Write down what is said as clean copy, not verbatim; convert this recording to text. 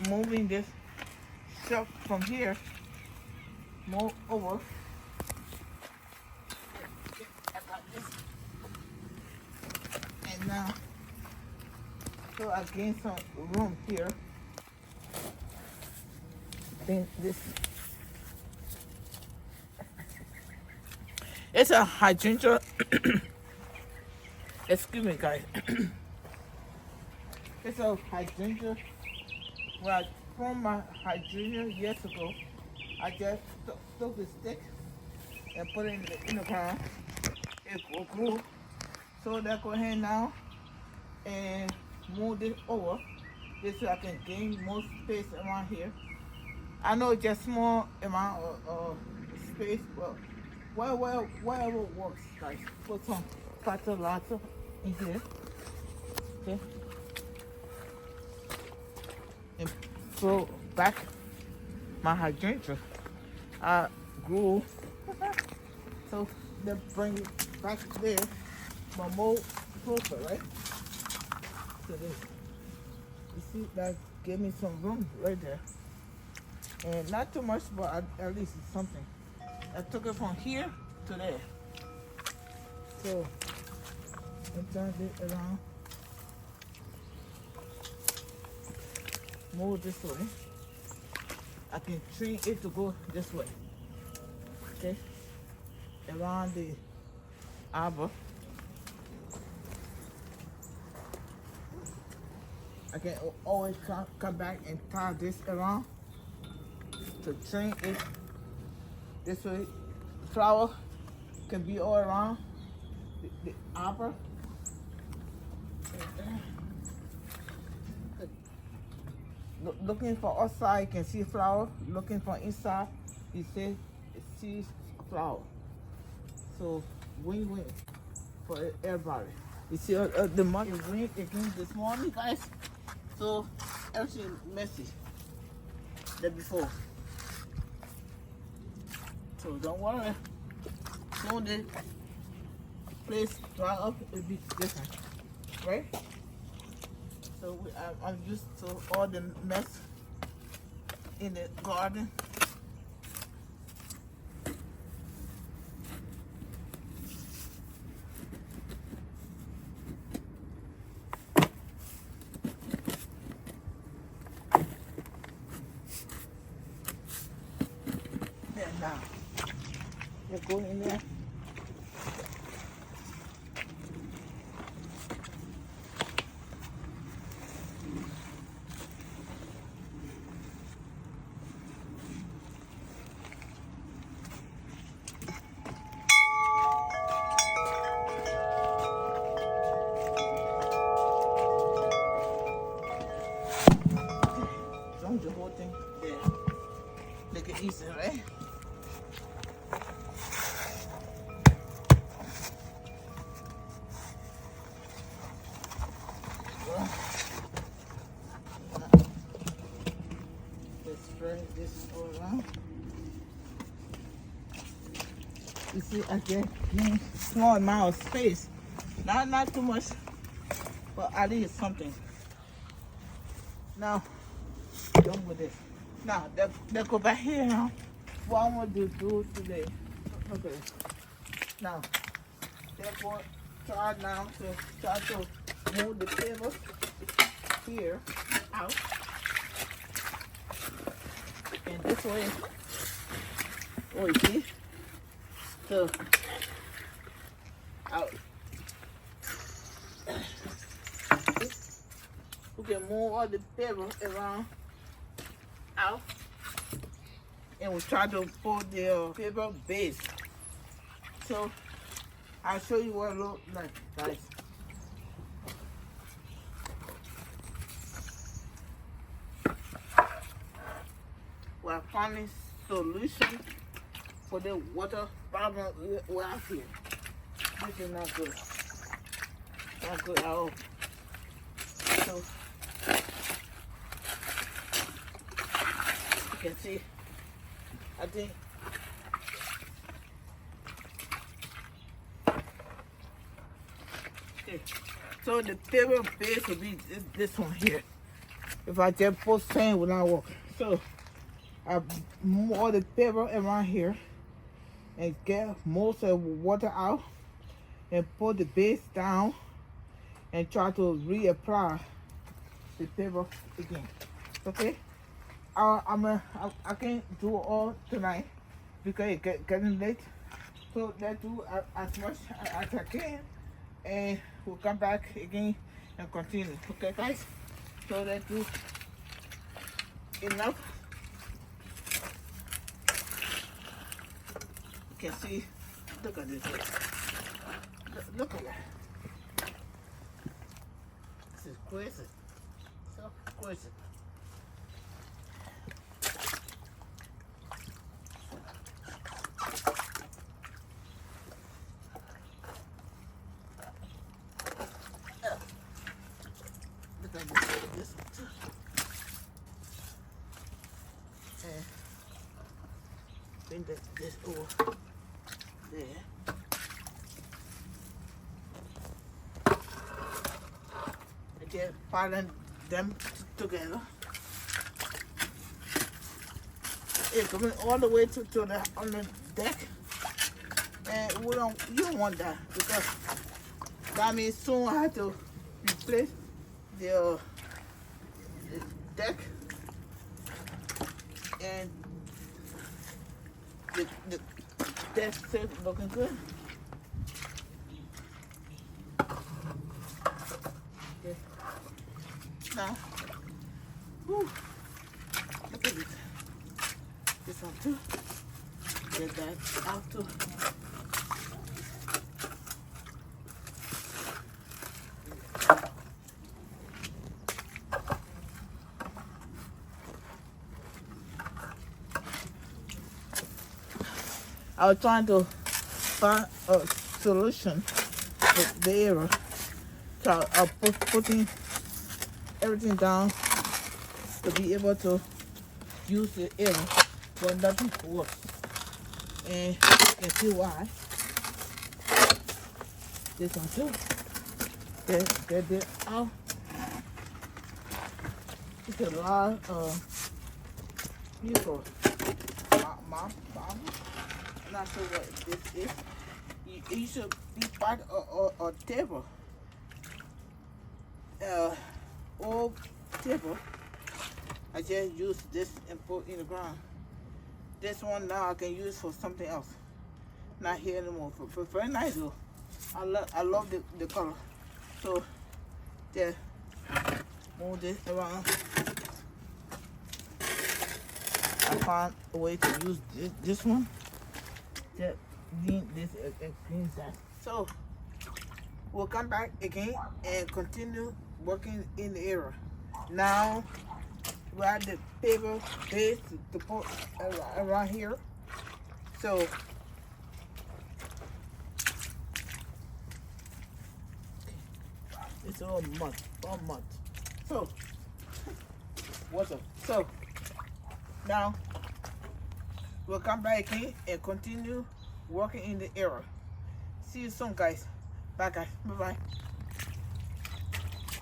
moving this shelf from here, move over. About this. And now, so I gain some room here. Then this. It's a hydrangea. Excuse me, guys. It's a hydrangea. When I formed my hydrangea years ago, I just took the stick and put it in the ground. It grew. So let's go ahead now and move this over. This so I can gain more space around here. I know it's just small amount of space, but whatever works, guys. Put some fertilizer in here. Okay. And throw back my hydrangea. I grew. So they bring it back there. My mold closer, right? So this. You see that gave me some room right there. And not too much, but at least it's something. I took it from here to there. So I turn it around. Move this way. I can train it to go this way. Okay? Around the arbor. I can always come back and tie this around to train it this way. Flower can be all around the arbor. Looking for outside, you can see flower. Looking for inside, you see flower. So win-win for everybody. You see the mud is rain again this morning, guys. So everything messy than before. So don't worry. Soon the place dry up, it'll be different, right? So I'm used to all the mess in the garden. There now. You go in there. Don't the whole thing there. Make it easy, right? Let's spread this all around. You see, I get small amount of space. Not too much, but at least something. Now, done with this. Now, let's go back here now. What I want to do today. Okay. Now, therefore, try now to move the table here out. And this way. Oh, you see? So, out. We can move all the paper around out, and we try to put the paper base. So I'll show you what it looks like, guys. We're finding solution for the water problem we have here. This is not good. Not good at all. So you can see, I think okay. So the paper base will be this one here. If I just put sand, will not work. So I move all the paper around here and get most of the water out and put the base down and try to reapply the paper again. Okay? I can't do it all tonight because it's getting late. So let's do as much as I can, and we'll come back again and continue. Okay, guys? So let's do enough. You can see, look at this. Look at that. This is crazy. So crazy. Look at this one too. And bring this over there. And then piling them together. It's coming all the way to the on the deck. And you don't want that because that means soon I have to replace the deck and the deck still looking good. Okay. Now, whew, look at this. This one too. Get that out too. I was trying to find a solution with the error. So I was putting everything down to be able to use the error, but nothing works. And you can see why. This one too. Get it out. It's a lot of people. Mom. I'm not sure what this is. You should be part of a table. Old table. I just use this and put in the ground. This one now I can use for something else. Not here anymore. For very nice though. I love the color. So just move this around. I found a way to use this one. Just clean this and clean that. So we'll come back again and continue working in the area. Now we have the paper base to put around here. So it's all mud. So what's up? So now we'll come back again and continue working in the area. See you soon, guys. Bye, guys. Bye-bye.